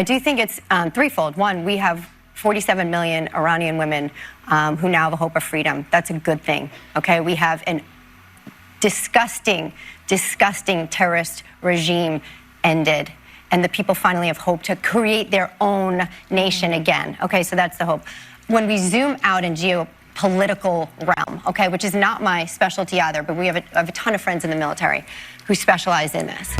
I do think it's threefold. One, we have 47 million Iranian women who now have a hope of freedom. That's a good thing, okay? We have an disgusting, disgusting terrorist regime ended, and the people finally have hope to create their own nation again. Okay, so that's the hope. When we zoom out in geopolitical realm, okay, which is not my specialty either, but I have a ton of friends in the military who specialize in this.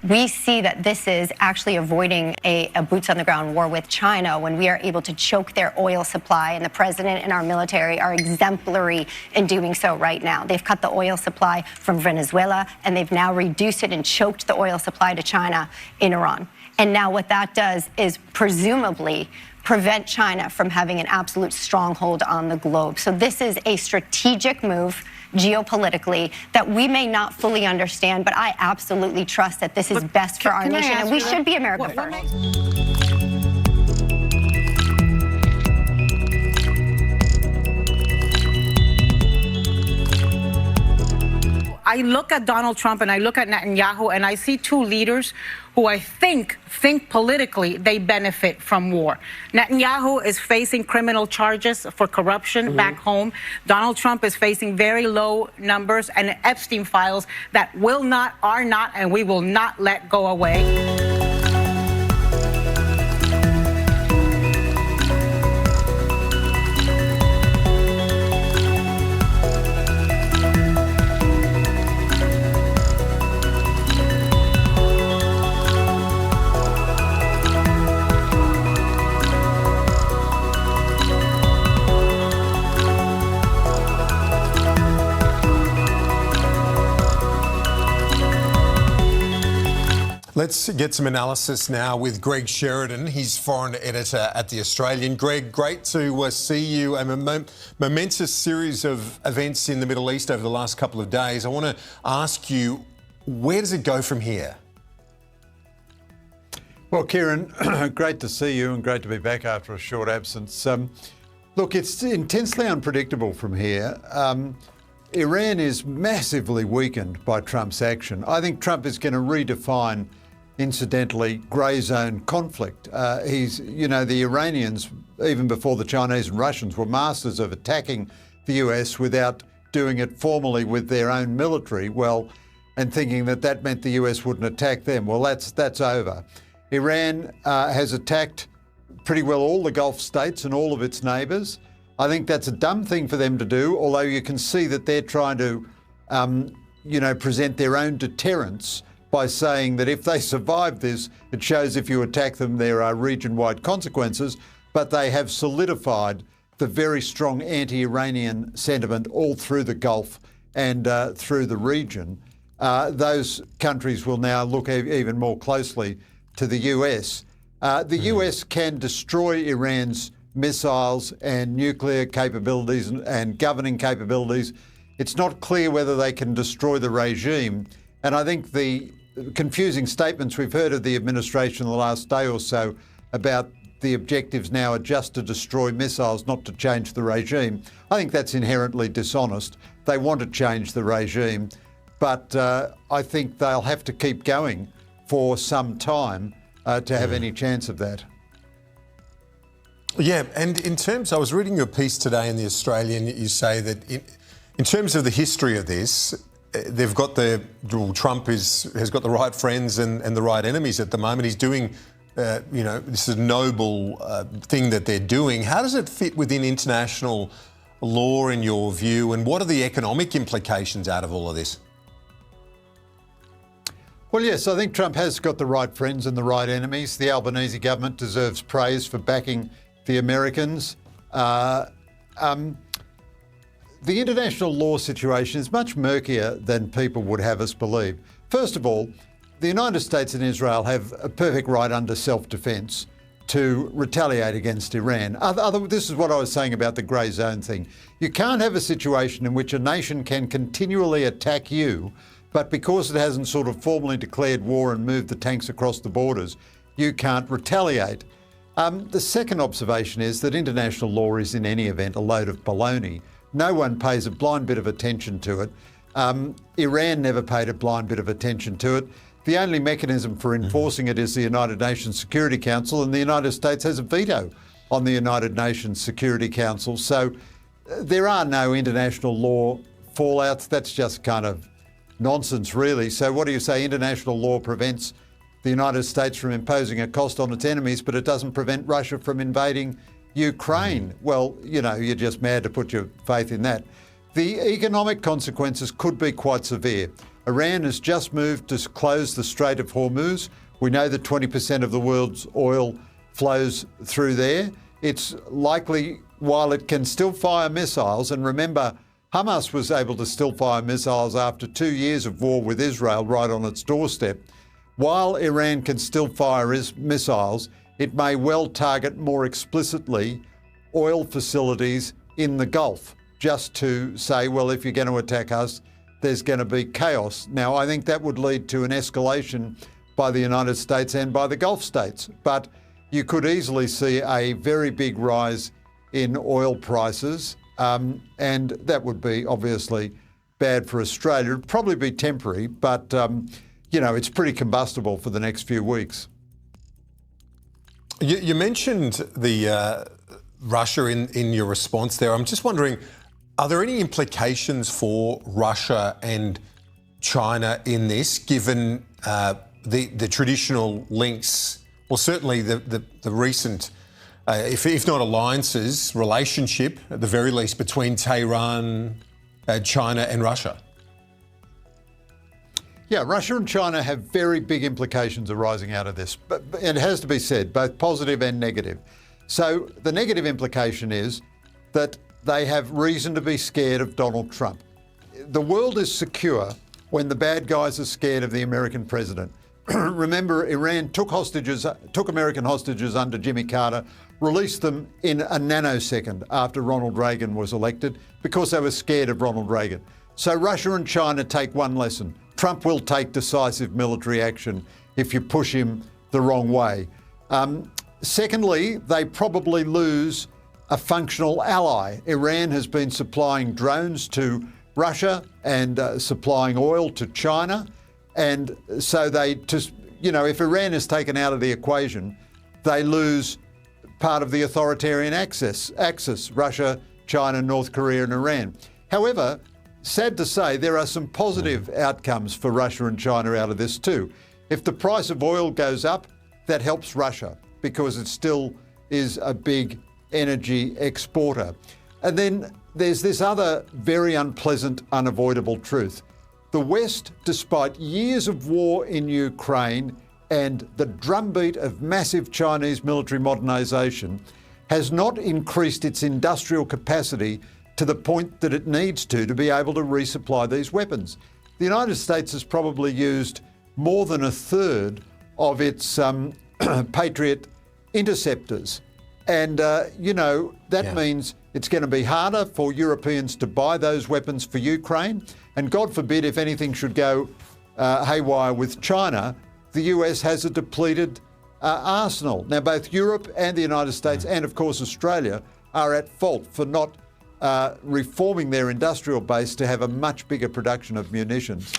We see that this is actually avoiding a boots-on-the-ground war with China when we are able to choke their oil supply, and the president and our military are exemplary in doing so right now. They've cut the oil supply from Venezuela, and they've now reduced it and choked the oil supply to China in Iran. And now what that does is presumably prevent China from having an absolute stronghold on the globe. So this is a strategic move geopolitically that we may not fully understand, but I absolutely trust that this is best for our nation, and we should be America first. I look at Donald Trump and I look at Netanyahu and I see two leaders who I think politically they benefit from war. Netanyahu is facing criminal charges for corruption back home. Donald Trump is facing very low numbers and Epstein Files that are not, and we will not let go away. Let's get some analysis now with Greg Sheridan. He's foreign editor at The Australian. Greg, great to see you. A momentous series of events in the Middle East over the last couple of days. I want to ask you, where does it go from here? Well, Kieran, great to see you and great to be back after a short absence. Look, it's intensely unpredictable from here. Iran is massively weakened by Trump's action. I think Trump is going to redefine, incidentally, grey zone conflict. The Iranians, even before the Chinese and Russians, were masters of attacking the US without doing it formally with their own military, and thinking that that meant the US wouldn't attack them. Well, that's over. Iran has attacked pretty well all the Gulf states and all of its neighbours. I think that's a dumb thing for them to do, although you can see that they're trying to, present their own deterrence by saying that if they survive this, it shows if you attack them, there are region-wide consequences. But they have solidified the very strong anti-Iranian sentiment all through the Gulf and through the region. Those countries will now look even more closely to the US. The US can destroy Iran's missiles and nuclear capabilities and governing capabilities. It's not clear whether they can destroy the regime. And I think the confusing statements we've heard of the administration the last day or so about the objectives now are just to destroy missiles, not to change the regime. I think that's inherently dishonest. They want to change the regime, but I think they'll have to keep going for some time to have any chance of that. Yeah, and in terms, I was reading your piece today in The Australian, you say that in terms of the history of this, Trump has got the right friends and the right enemies at the moment. He's doing, this is a noble thing that they're doing. How does it fit within international law in your view, and what are the economic implications out of all of this? Well, yes, I think Trump has got the right friends and the right enemies. The Albanese government deserves praise for backing the Americans. The international law situation is much murkier than people would have us believe. First of all, the United States and Israel have a perfect right under self-defence. to retaliate against Iran. This is what I was saying about the grey zone thing. You can't have a situation in which a nation can continually attack you, but because it hasn't sort of formally declared war and moved the tanks across the borders, you can't retaliate. The second observation is that international law is in any event a load of baloney. No one pays a blind bit of attention to it. Iran never paid a blind bit of attention to it. The only mechanism for enforcing it is the United Nations Security Council, and the United States has a veto on the United Nations Security Council. So there are no international law fallouts. That's just kind of nonsense, really. So what do you say? International law prevents the United States from imposing a cost on its enemies, but it doesn't prevent Russia from invading Ukraine. Well, you know, you're just mad to put your faith in that. The economic consequences could be quite severe. Iran has just moved to close the Strait of Hormuz. We know that 20% of the world's oil flows through there. It's likely, while it can still fire missiles, and remember, Hamas was able to still fire missiles after 2 years of war with Israel right on its doorstep. While Iran can still fire missiles, it may well target more explicitly oil facilities in the Gulf, just to say, well, if you're going to attack us, there's going to be chaos. Now, I think that would lead to an escalation by the United States and by the Gulf states. But you could easily see a very big rise in oil prices, and that would be obviously bad for Australia. It'd probably be temporary, but, you know, it's pretty combustible for the next few weeks. You mentioned the Russia in your response there. I'm just wondering, are there any implications for Russia and China in this, given the traditional links, or certainly the recent, if not alliances, relationship, at the very least, between Tehran, China and Russia? Yeah, Russia and China have very big implications arising out of this. But it has to be said, both positive and negative. So the negative implication is that they have reason to be scared of Donald Trump. The world is secure when the bad guys are scared of the American president. Remember, Iran took American hostages under Jimmy Carter, released them in a nanosecond after Ronald Reagan was elected because they were scared of Ronald Reagan. So Russia and China take one lesson. Trump will take decisive military action if you push him the wrong way. Secondly, they probably lose a functional ally. Iran has been supplying drones to Russia and supplying oil to China. And so if Iran is taken out of the equation, they lose part of the authoritarian axis, Russia, China, North Korea and Iran. However, sad to say, there are some positive outcomes for Russia and China out of this too. If the price of oil goes up, that helps Russia because it still is a big energy exporter. And then there's this other very unpleasant, unavoidable truth. The West, despite years of war in Ukraine and the drumbeat of massive Chinese military modernisation, has not increased its industrial capacity to the point that it needs to be able to resupply these weapons. The United States has probably used more than a third of its Patriot interceptors. And, that means it's going to be harder for Europeans to buy those weapons for Ukraine. And God forbid, if anything should go haywire with China, the US has a depleted arsenal. Now, both Europe and the United States and, of course, Australia are at fault for not reforming their industrial base to have a much bigger production of munitions.